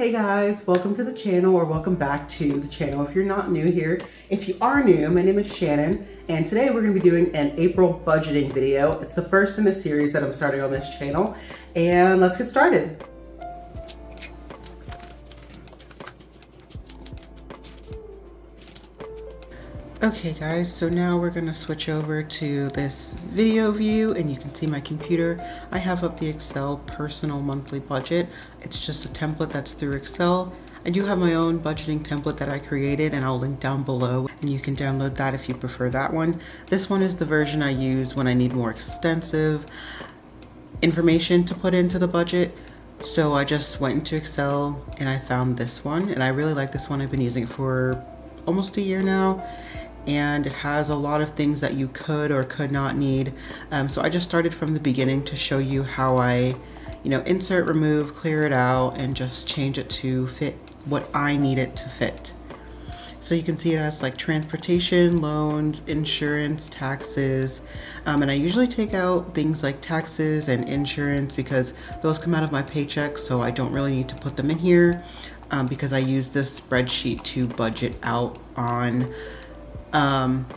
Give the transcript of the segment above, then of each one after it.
Hey guys, welcome to the channel, or welcome back to the channel if you're not new here. If you are new, my name is Shannon, and today we're going to be doing an April budgeting video. It's the first in the series that I'm starting on this channel, and let's get started. Okay guys, so now we're going to switch over to this video view, and you can see my computer. I have up the Excel personal monthly budget. It's just a template that's through Excel. I do have my own budgeting template that I created, and I'll link down below, and you can download that if you prefer that one. This one is the version I use when I need more extensive information to put into the budget. So I just went into Excel and I found this one, and I really like this one. I've been using it for almost a year now, and it has a lot of things that you could or could not need. So I just started from the beginning to show you how I, insert, remove, clear it out, and just change it to fit what I need it to fit. So you can see it has like transportation, loans, insurance, taxes, and I usually take out things like taxes and insurance because those come out of my paycheck, so I don't really need to put them in here because I use this spreadsheet to budget out on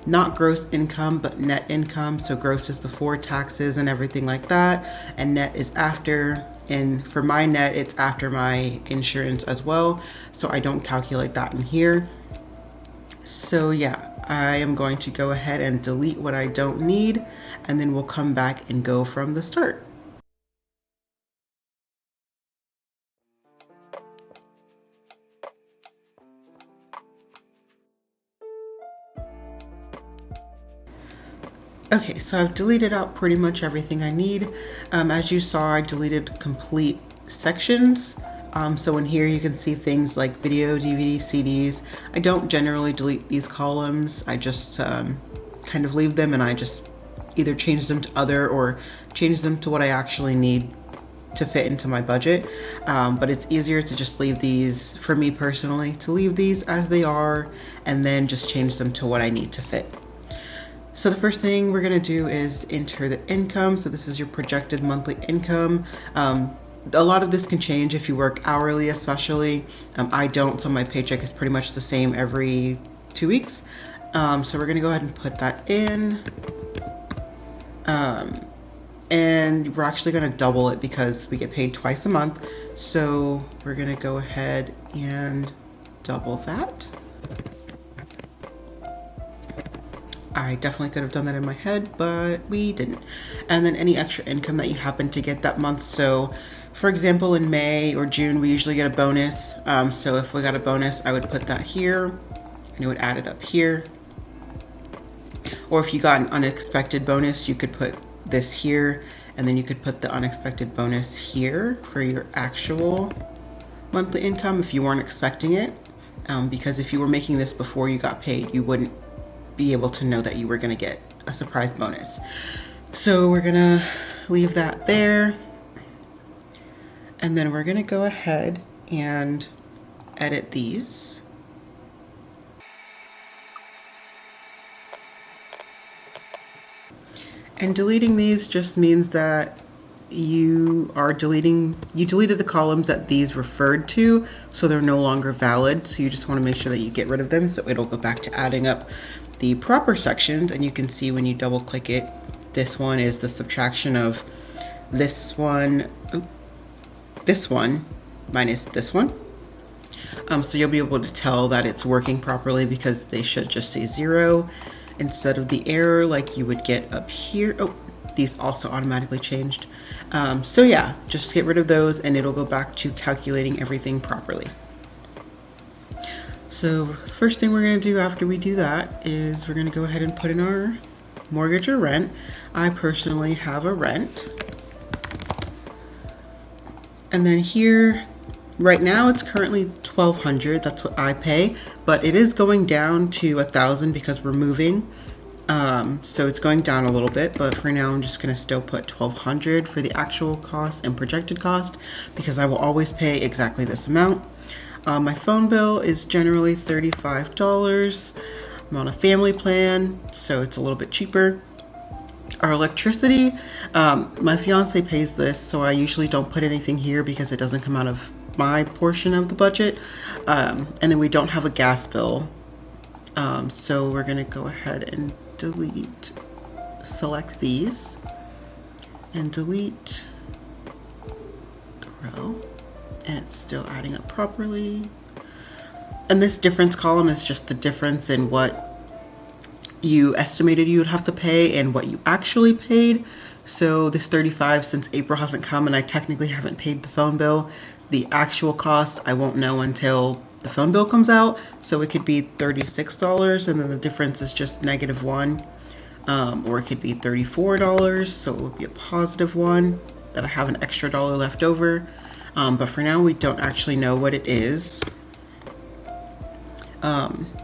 not gross income, but net income. So gross is before taxes and everything like that, and net is after. And for my net, it's after my insurance as well. So I don't calculate that in here. So yeah, I am going to go ahead and delete what I don't need, and then we'll come back and go from the start. Okay, so I've deleted out pretty much everything I need. As you saw, I deleted complete sections. So in here you can see things like video, DVD, CDs. I don't generally delete these columns. I just kind of leave them, and I just either change them to other or change them to what I actually need to fit into my budget. But it's easier to just leave these, for me personally, to leave these as they are and then just change them to what I need to fit. So the first thing we're gonna do is enter the income. So this is your projected monthly income. A lot of this can change if you work hourly, especially. I don't, so my paycheck is pretty much the same every 2 weeks. So we're gonna go ahead and put that in. And we're actually gonna double it because we get paid twice a month. So we're gonna go ahead and double that. I definitely could have done that in my head, but we didn't. And then any extra income that you happen to get that month. So for example, in May or June, we usually get a bonus. So if we got a bonus, I would put that here and it would add it up here. Or if you got an unexpected bonus, you could put this here, and then you could put the unexpected bonus here for your actual monthly income if you weren't expecting it. Because if you were making this before you got paid, you wouldn't be able to know that you were going to get a surprise bonus. So we're going to leave that there, and then we're going to go ahead and edit these. And deleting these just means that you deleted the columns that these referred to, so they're no longer valid. So you just want to make sure that you get rid of them, so it'll go back to adding up the proper sections. And you can see when you double click it, this one is the subtraction of this one, this one minus this one. So you'll be able to tell that it's working properly because they should just say 0 instead of the error like you would get up here. Oh, these also automatically changed. So yeah, just get rid of those and it'll go back to calculating everything properly. So the first thing we're going to do after we do that is we're going to go ahead and put in our mortgage or rent. I personally have a rent. And then here, right now it's currently $1,200, that's what I pay, but it is going down to $1,000 because we're moving. So it's going down a little bit, but for now I'm just going to still put $1,200 for the actual cost and projected cost because I will always pay exactly this amount. My phone bill is generally $35. I'm on a family plan, so it's a little bit cheaper. Our electricity, my fiance pays this, so I usually don't put anything here because it doesn't come out of my portion of the budget. And then we don't have a gas bill. So we're gonna go ahead and select these and delete the row, and it's still adding up properly. And this difference column is just the difference in what you estimated you would have to pay and what you actually paid. So this 35, since April hasn't come and I technically haven't paid the phone bill, the actual cost I won't know until the phone bill comes out. So it could be $36 and then the difference is just -1. Or it could be $34, so it would be a +1 that I have an extra dollar left over. But for now we don't actually know what it is.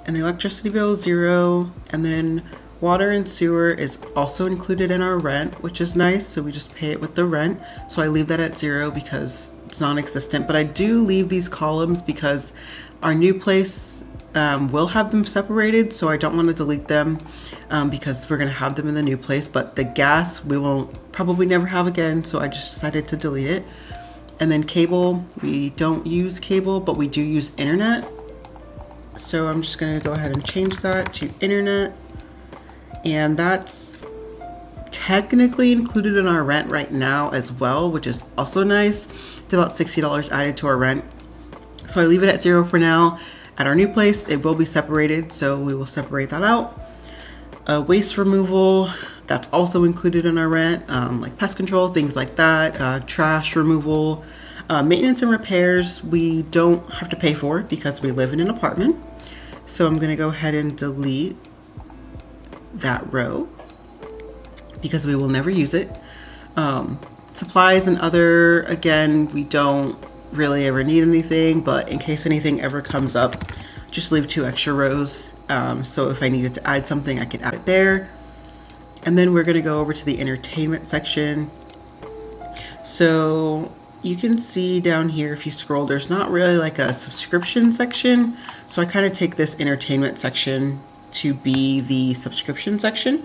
And the electricity bill is 0, and then water and sewer is also included in our rent, which is nice, so we just pay it with the rent. So I leave that at 0 because it's non-existent, but I do leave these columns because our new place will have them separated, so I don't want to delete them because we're going to have them in the new place. But the gas we will probably never have again, so I just decided to delete it. And then cable, we don't use cable, but we do use internet. So I'm just going to go ahead and change that to internet, and that's technically included in our rent right now as well, which is also nice. It's about $60 added to our rent. So I leave it at 0 for now. At our new place, it will be separated, so we will separate that out. Waste removal, that's also included in our rent, like pest control, things like that, trash removal. Maintenance and repairs, we don't have to pay for because we live in an apartment. So I'm going to go ahead and delete that row because we will never use it. Supplies and other, again, we don't really ever need anything, but in case anything ever comes up, just leave 2 extra rows. So if I needed to add something, I could add it there. And then we're going to go over to the entertainment section. So you can see down here, if you scroll, there's not really like a subscription section. So I kind of take this entertainment section to be the subscription section.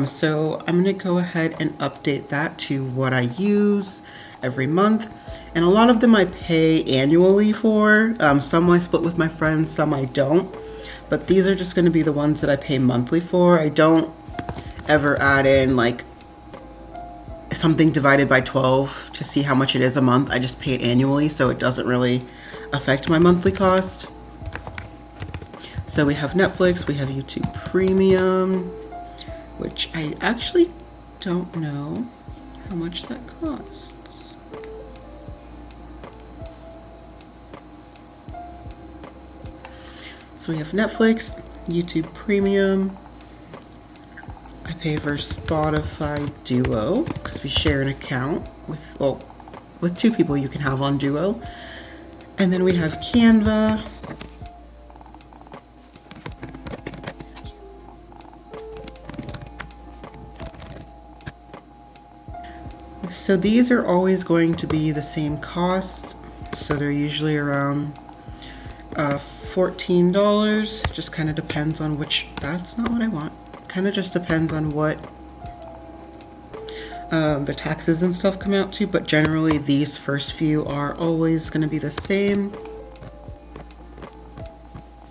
So I'm going to go ahead and update that to what I use every month. And a lot of them I pay annually for. Some I split with my friends, some I don't. But these are just going to be the ones that I pay monthly for. I don't ever add in like something divided by 12 to see how much it is a month. I just pay it annually, so it doesn't really affect my monthly cost. So we have Netflix, we have YouTube Premium, which I actually don't know how much that costs. So we have Netflix, YouTube Premium. I pay for Spotify Duo because we share an account with, well, with 2 people you can have on Duo. And then we have Canva. So these are always going to be the same cost. So they're usually around $14. Just kind of depends on which, that's not what I want. Kind of just depends on what the taxes and stuff come out to, but generally these first few are always going to be the same.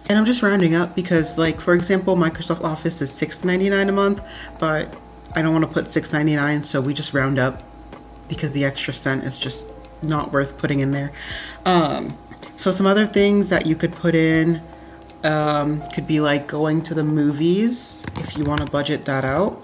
And I'm just rounding up because, like, for example, Microsoft Office is $6.99 a month, but I don't want to put $6.99, so we just round up because the extra cent is just not worth putting in there. So some other things that you could put in could be like going to the movies if you want to budget that out.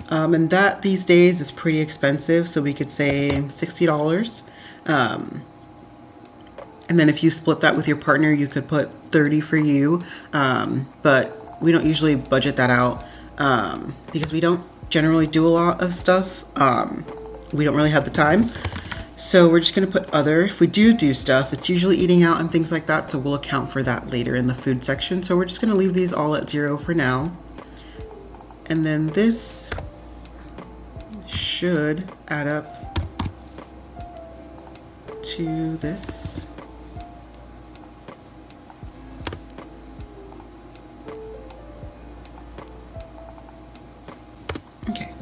And that these days is pretty expensive, so we could say $60. And then if you split that with your partner, you could put $30 for you. But we don't usually budget that out because we don't generally do a lot of stuff. We don't really have the time. So we're just going to put other. If we do stuff, it's usually eating out and things like that, so we'll account for that later in the food section. So we're just going to leave these all at 0 for now. And then this should add up to this. Okay.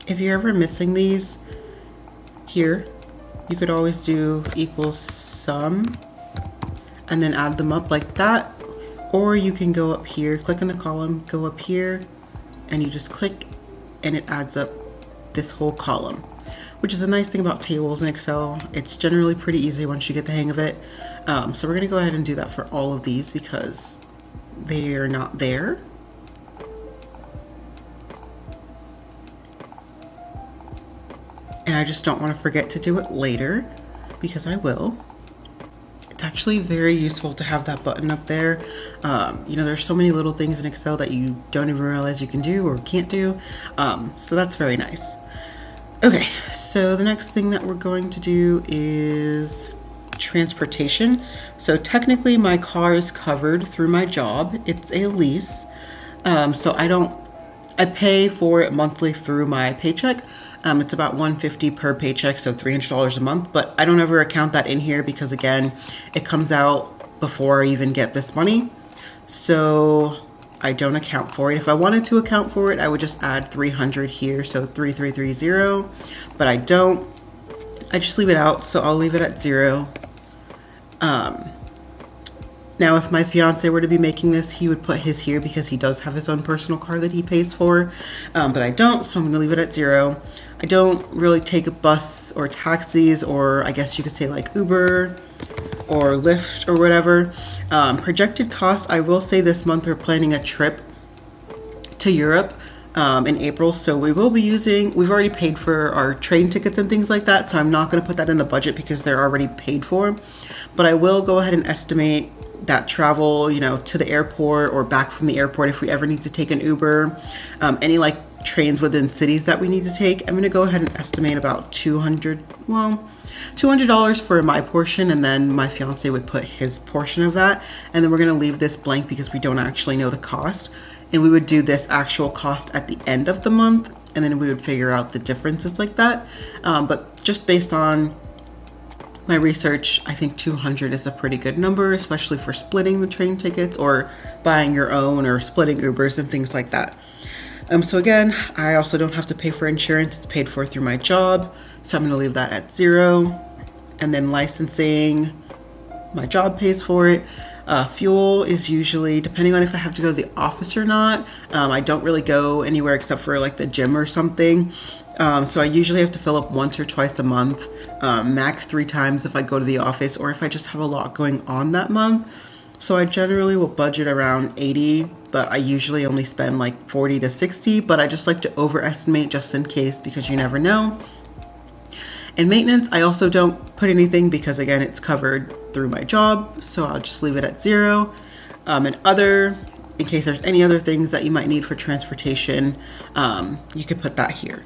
if you're ever missing these here, you could always do equals sum and then add them up like that. Or you can go up here, click on the column, go up here, and you just click and it adds up this whole column, which is a nice thing about tables in Excel. It's generally pretty easy once you get the hang of it. So we're gonna go ahead and do that for all of these because they are not there. And I just don't want to forget to do it later because I will. It's actually very useful to have that button up there. You know, there's so many little things in Excel that you don't even realize you can do or can't do. So that's very nice. Okay, so the next thing that we're going to do is transportation. So technically my car is covered through my job. It's a lease. So I pay for it monthly through my paycheck. It's about $150 per paycheck, so $300 a month, but I don't ever account that in here because again, it comes out before I even get this money. So I don't account for it. If I wanted to account for it, I would just add 300 here, so 3330, but I don't. I just leave it out, so I'll leave it at 0. Now, if my fiance were to be making this, he would put his here because he does have his own personal car that he pays for, but I don't, so I'm gonna leave it at 0. I don't really take a bus or taxis, or I guess you could say like Uber or Lyft or whatever. Projected cost, I will say this month we're planning a trip to Europe in April, so we will be we've already paid for our train tickets and things like that, so I'm not going to put that in the budget because they're already paid for, but I will go ahead and estimate that travel, you know, to the airport or back from the airport if we ever need to take an Uber, any like trains within cities that we need to take. I'm going to go ahead and estimate about $200 for my portion, and then my fiance would put his portion of that, and then we're going to leave this blank because we don't actually know the cost, and we would do this actual cost at the end of the month, and then we would figure out the differences like that. But just based on my research, I think 200 is a pretty good number, especially for splitting the train tickets or buying your own or splitting Ubers and things like that. So again, I also don't have to pay for insurance. It's paid for through my job. So I'm going to leave that at 0. And then licensing, my job pays for it. Fuel is usually, depending on if I have to go to the office or not. I don't really go anywhere except for like the gym or something. So I usually have to fill up once or twice a month, max 3 times if I go to the office or if I just have a lot going on that month. So I generally will budget around 80, but I usually only spend like 40 to 60, but I just like to overestimate just in case because you never know. And maintenance, I also don't put anything because again, it's covered through my job, so I'll just leave it at 0. And other, in case there's any other things that you might need for transportation, you could put that here.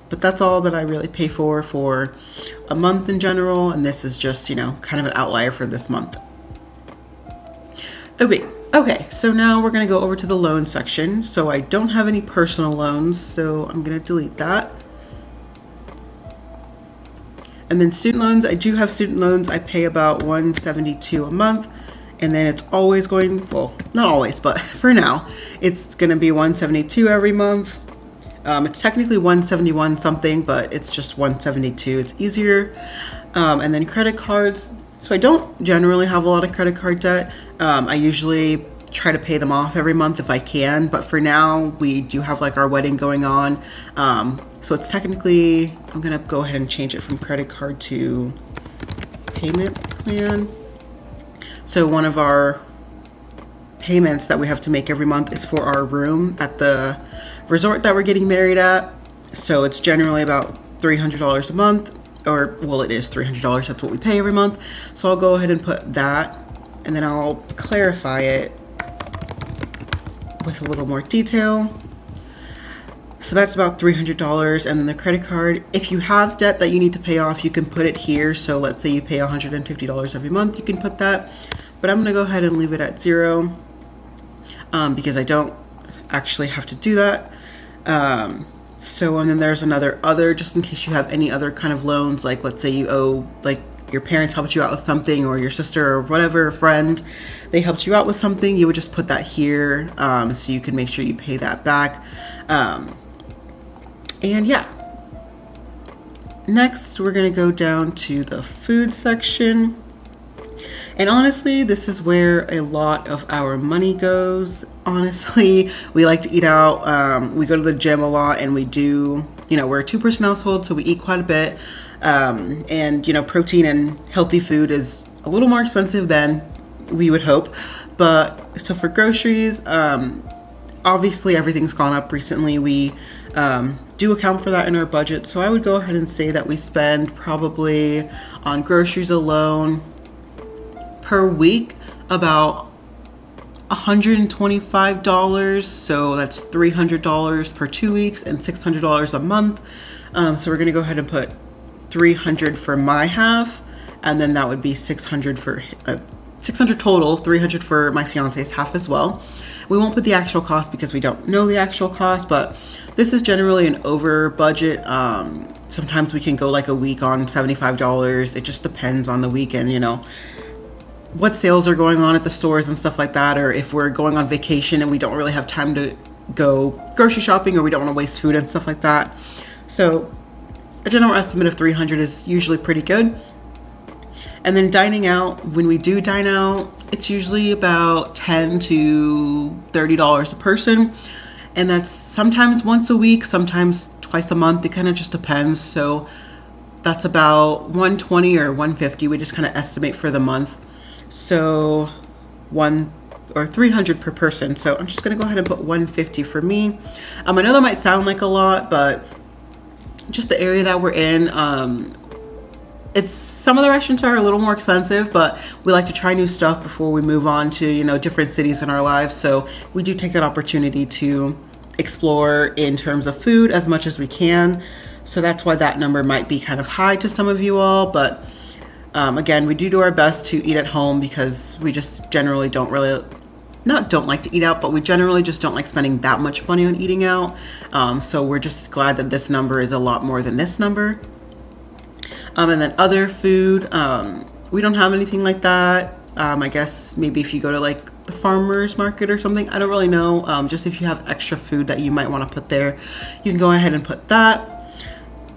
But that's all that I really pay for a month in general, and this is just, you know, kind of an outlier for this month. Okay, so now we're going to go over to the loan section. So I don't have any personal loans, so I'm going to delete that. And then student loans, I do have student loans. I pay about $172 a month, and then it's always going, well, not always, but for now, it's going to be $172 every month. It's technically $171 something, but it's just $172. It's easier. And then credit cards. So I don't generally have a lot of credit card debt. I usually try to pay them off every month if I can, but for now we do have like our wedding going on. So it's technically, I'm gonna go ahead and change it from credit card to payment plan. So one of our payments that we have to make every month is for our room at the resort that we're getting married at. So it's generally about $300 a month, or well, it is $300. That's what we pay every month. So I'll go ahead and put that, and then I'll clarify it with a little more detail. So that's about $300. And then the credit card, if you have debt that you need to pay off, you can put it here. So let's say you pay $150 every month, you can put that, but I'm gonna go ahead and leave it at 0 because I don't actually have to do that. So, and then there's another other, just in case you have any other kind of loans, like let's say you owe, like your parents helped you out with something, or your sister or whatever, a friend, they helped you out with something, you would just put that here, so you can make sure you pay that back. And yeah, Next, we're going to go down to the food section. And honestly, this is where a lot of our money goes. Honestly, we like to eat out. We go to the gym a lot, and we do, we're a two-person household, so we eat quite a bit. And, protein and healthy food is a little more expensive than we would hope. But so for groceries, obviously everything's gone up recently. We do account for that in our budget. So I would go ahead and say that we spend probably on groceries alone per week about $125. So that's $300 per 2 weeks and $600 a month. So we're going to go ahead and put $300 for my half, and then that would be $600 for $600 total, $300 for my fiance's half as well. We won't put the actual cost because we don't know the actual cost, but this is generally an over budget. Sometimes we can go like a week on $75. It just depends on the weekend, what sales are going on at the stores and stuff like that, or if we're going on vacation and we don't really have time to go grocery shopping, or we don't want to waste food and stuff like that. So a general estimate of $300 is usually pretty good. And then dining out, when we do dine out, it's usually about $10 to $30 a person. And that's sometimes once a week, sometimes twice a month. It kind of just depends. So that's about $120 or $150. We just kind of estimate for the month. So $300 per person. So I'm just going to go ahead and put $150 for me. I know that might sound like a lot, but just the area that we're in, it's some of the restaurants are a little more expensive, but we like to try new stuff before we move on to, different cities in our lives. So we do take that opportunity to explore in terms of food as much as we can. So that's why that number might be kind of high to some of you all. But again, we do our best to eat at home because we just generally don't like to eat out, but we generally just don't like spending that much money on eating out. So we're just glad that this number is a lot more than this number. And then other food, we don't have anything like that. I guess maybe if you go to like the farmer's market or something, I don't really know. Just if you have extra food that you might want to put there, you can go ahead and put that.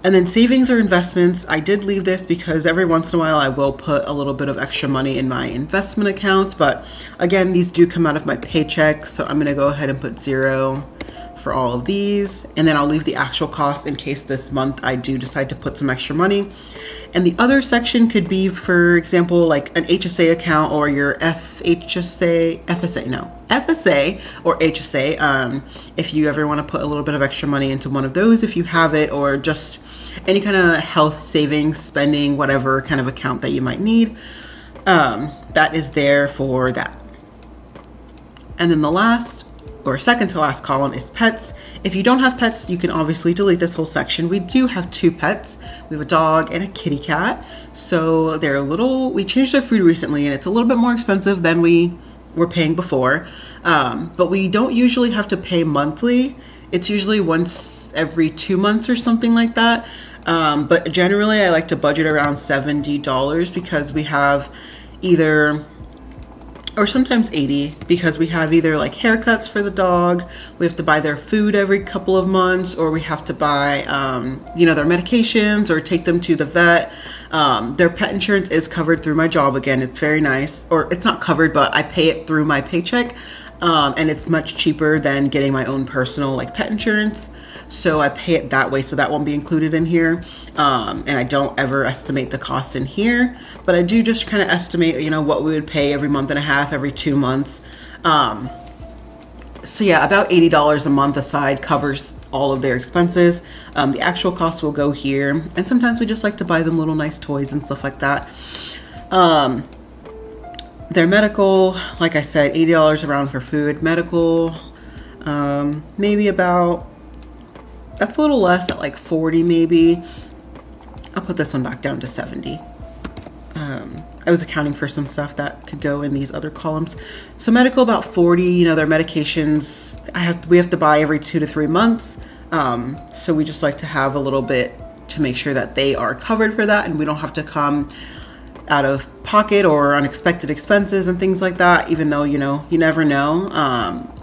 And then savings or investments, I did leave this because every once in a while I will put a little bit of extra money in my investment accounts. But again, these do come out of my paycheck. So I'm going to go ahead and put $0 for all of these. And then I'll leave the actual cost in case this month I do decide to put some extra money. And the other section could be, for example, like an HSA account or your FSA or HSA. If you ever want to put a little bit of extra money into one of those, if you have it, or just any kind of health savings, spending, whatever kind of account that you might need, that is there for that. And then the last or second to last column is pets. If you don't have pets, you can obviously delete this whole section. We do have 2 pets. We have a dog and a kitty cat. So they're we changed their food recently, and it's a little bit more expensive than we were paying before. But we don't usually have to pay monthly. It's usually once every 2 months or something like that. But generally I like to budget around $70 because we have or sometimes $80, because we have either like haircuts for the dog, we have to buy their food every couple of months, or we have to buy, their medications or take them to the vet. Their pet insurance is covered through my job. Again, it's very nice, or it's not covered, but I pay it through my paycheck. And it's much cheaper than getting my own personal pet insurance. So I pay it that way, so that won't be included in here. And I don't ever estimate the cost in here, but I do just kind of estimate, what we would pay every month and a half, every 2 months. So yeah, about $80 a month aside covers all of their expenses. The actual cost will go here. And sometimes we just like to buy them little nice toys and stuff like that. Their medical, like I said, $80 around for food. Medical, maybe about, that's a little less, at like 40 maybe. I'll put this one back down to 70. I was accounting for some stuff that could go in these other columns. So medical, about 40. Their medications we have to buy every 2 to 3 months. So we just like to have a little bit to make sure that they are covered for that, and we don't have to come out of pocket or unexpected expenses and things like that, even though, you know, you never know,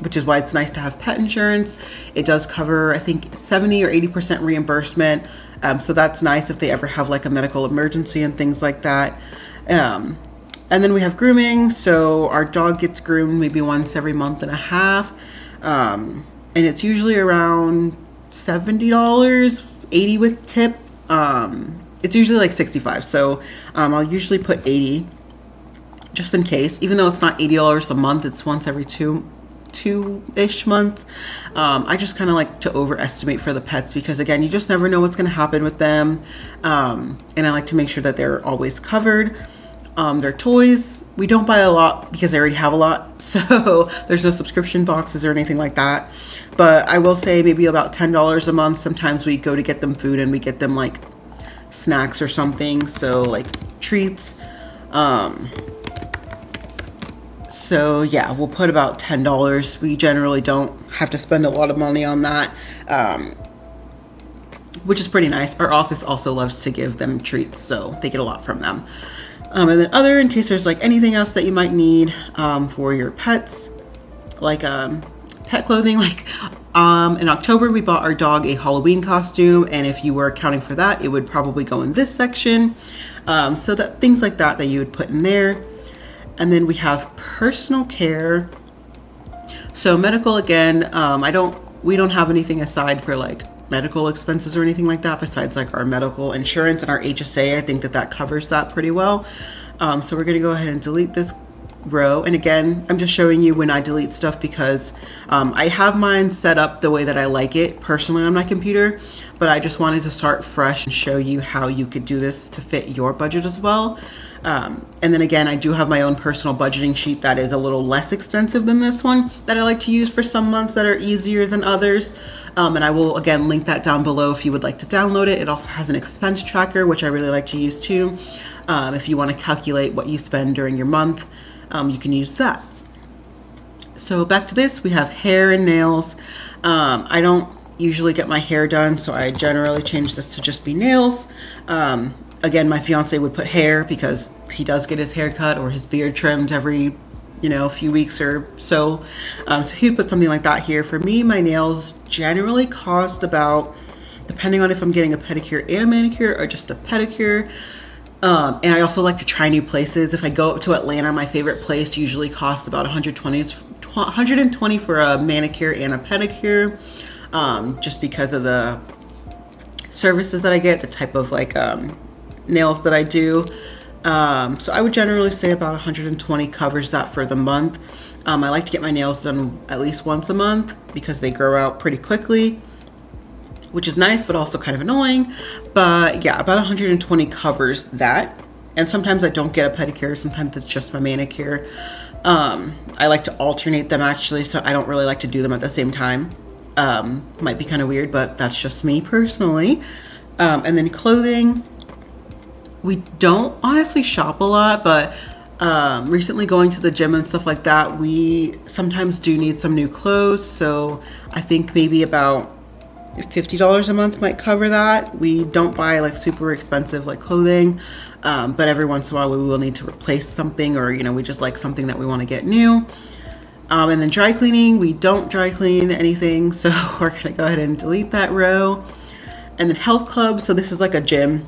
which is why it's nice to have pet insurance. It does cover, I think, 70 or 80% reimbursement. So that's nice if they ever have like a medical emergency and things like that. And then we have grooming. So our dog gets groomed maybe once every month and a half. And it's usually around $70, $80 with tip. It's usually like $65. So I'll usually put $80 just in case, even though it's not $80 a month, it's once every two-ish months. I just kind of like to overestimate for the pets because, again, you just never know what's going to happen with them. And I like to make sure that they're always covered. Their toys, we don't buy a lot because they already have a lot, so there's no subscription boxes or anything like that. But I will say maybe about $10 a month. Sometimes we go to get them food and we get them like snacks or something, so like treats. So yeah, we'll put about $10. We generally don't have to spend a lot of money on that, which is pretty nice. Our office also loves to give them treats, so they get a lot from them. And then other, in case there's like anything else that you might need for your pets, like pet clothing. Like in October, we bought our dog a Halloween costume, and if you were accounting for that, it would probably go in this section. So that things like that you would put in there. And then we have personal care. So medical, again, we don't have anything aside for like medical expenses or anything like that besides like our medical insurance and our HSA. I think that covers that pretty well. So we're going to go ahead and delete this row. And again, I'm just showing you when I delete stuff because I have mine set up the way that I like it personally on my computer, but I just wanted to start fresh and show you how you could do this to fit your budget as well. And then again, I do have my own personal budgeting sheet that is a little less extensive than this one that I like to use for some months that are easier than others. And I will again link that down below if you would like to download it. It also has an expense tracker, which I really like to use too. If you want to calculate what you spend during your month, you can use that. So back to this, we have hair and nails. I don't usually get my hair done, so I generally change this to just be nails. Again, my fiance would put hair because he does get his hair cut or his beard trimmed every, a few weeks or so. So he'd put something like that here. For me, my nails generally cost about, depending on if I'm getting a pedicure and a manicure or just a pedicure. And I also like to try new places. If I go up to Atlanta, my favorite place usually costs about $120 for a manicure and a pedicure, just because of the services that I get, the type of like nails that I do. So I would generally say about 120 covers that for the month. I like to get my nails done at least once a month because they grow out pretty quickly, which is nice, but also kind of annoying. But yeah, about 120 covers that. And sometimes I don't get a pedicure. Sometimes it's just my manicure. I like to alternate them actually, so I don't really like to do them at the same time. Might be kind of weird, but that's just me personally. And then clothing. We don't honestly shop a lot, but recently going to the gym and stuff like that, we sometimes do need some new clothes. So I think maybe about $50 a month might cover that. We don't buy like super expensive like clothing, but every once in a while we will need to replace something, or we just like something that we want to get new. And then dry cleaning, we don't dry clean anything, so we're gonna go ahead and delete that row. And then health club, so this is like a gym.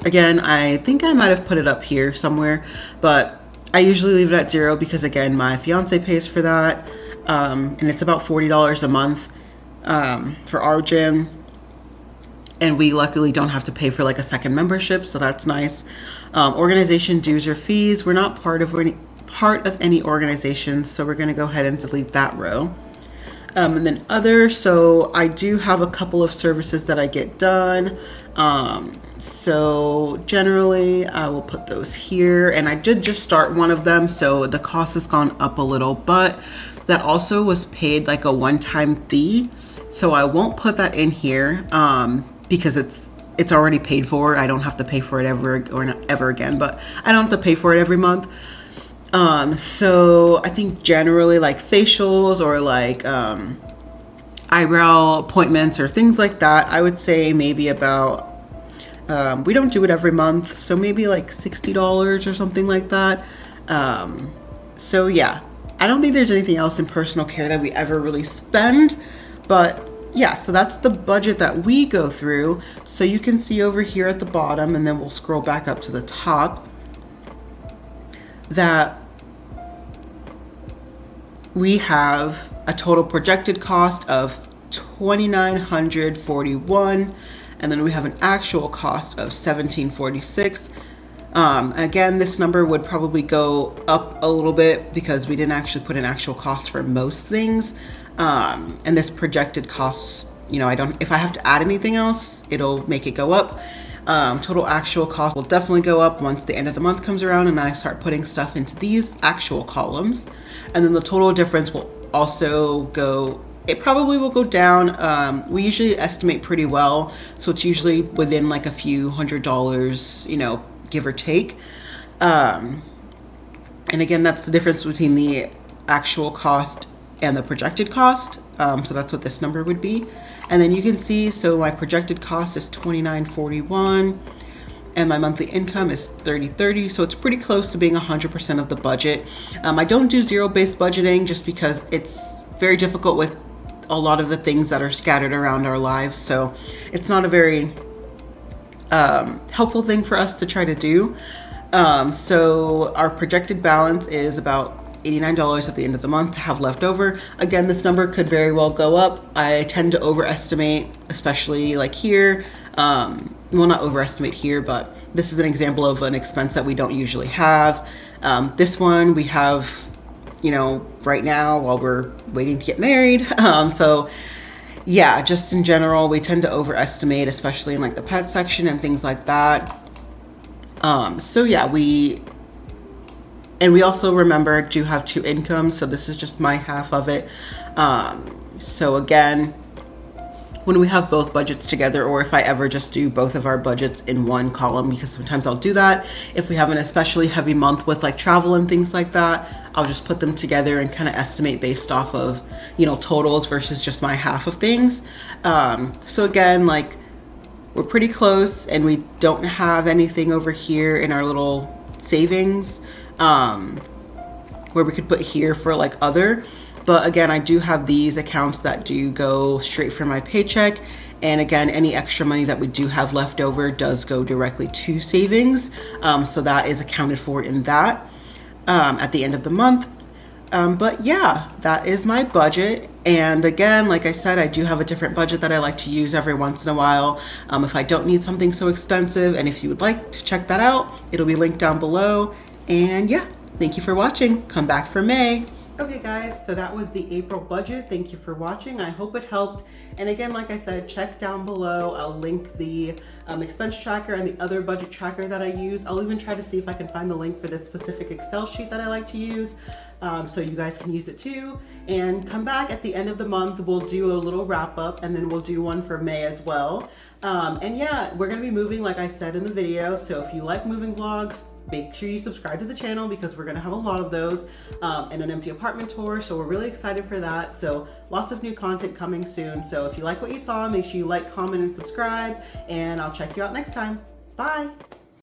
Again, I think I might have put it up here somewhere, but I usually leave it at 0 because again, my fiance pays for that, and it's about $40 a month for our gym, and we luckily don't have to pay for like a second membership, so that's nice. Organization dues or fees, we're not part of any organizations, so we're going to go ahead and delete that row. And then other, so I do have a couple of services that I get done. So generally I will put those here, and I did just start one of them, so the cost has gone up a little, but that also was paid like a one-time fee, so I won't put that in here because it's already paid for. I don't have to pay for it ever again, but I don't have to pay for it every month. So I think generally like facials or like eyebrow appointments or things like that, I would say maybe about We don't do it every month, so maybe like $60 or something like that. So yeah, I don't think there's anything else in personal care that we ever really spend, but yeah, so that's the budget that we go through. So you can see over here at the bottom, and then we'll scroll back up to the top, that we have a total projected cost of $2,941, and then we have an actual cost of $1,746. Again, this number would probably go up a little bit because we didn't actually put an actual cost for most things. And this projected cost, if I have to add anything else, it'll make it go up. Total actual cost will definitely go up once the end of the month comes around and I start putting stuff into these actual columns. And then the total difference will also it probably will go down. We usually estimate pretty well, so it's usually within like a few $100s, give or take. And again, that's the difference between the actual cost and the projected cost. So that's what this number would be. And then you can see, so my projected cost is $2,941 and my monthly income is $30.30. So it's pretty close to being 100% of the budget. I don't do zero-based budgeting just because it's very difficult with a lot of the things that are scattered around our lives. So it's not a very helpful thing for us to try to do. So our projected balance is about $89 at the end of the month to have left over. Again, this number could very well go up. I tend to overestimate, especially like here. Well, not overestimate here, but this is an example of an expense that we don't usually have. This one we have, right now while we're waiting to get married. So yeah, just in general, we tend to overestimate, especially in like the pet section and things like that. So yeah, we also, remember, do have two incomes, so this is just my half of it. So again, when we have both budgets together, or if I ever just do both of our budgets in one column, because sometimes I'll do that. If we have an especially heavy month with like travel and things like that, I'll just put them together and kind of estimate based off of, totals versus just my half of things. So again, like, we're pretty close, and we don't have anything over here in our little savings where we could put here for like other. But again, I do have these accounts that do go straight from my paycheck. And again, any extra money that we do have left over does go directly to savings. So that is accounted for in that at the end of the month. But yeah, that is my budget. And again, like I said, I do have a different budget that I like to use every once in a while if I don't need something so extensive. And if you would like to check that out, it'll be linked down below. And yeah, thank you for watching. Come back for May. Okay guys, so that was the April budget. Thank you for watching. I hope it helped. And again, like I said, check down below. I'll link the expense tracker and the other budget tracker that I use. I'll even try to see if I can find the link for this specific Excel sheet that I like to use, so you guys can use it too. And come back at the end of the month. We'll do a little wrap up, and then we'll do one for May as well. And yeah, we're gonna be moving, like I said in the video. So if you like moving vlogs, make sure you subscribe to the channel because we're going to have a lot of those, and an empty apartment tour. So we're really excited for that. So lots of new content coming soon. So if you like what you saw, make sure you like, comment, and subscribe, and I'll check you out next time. Bye.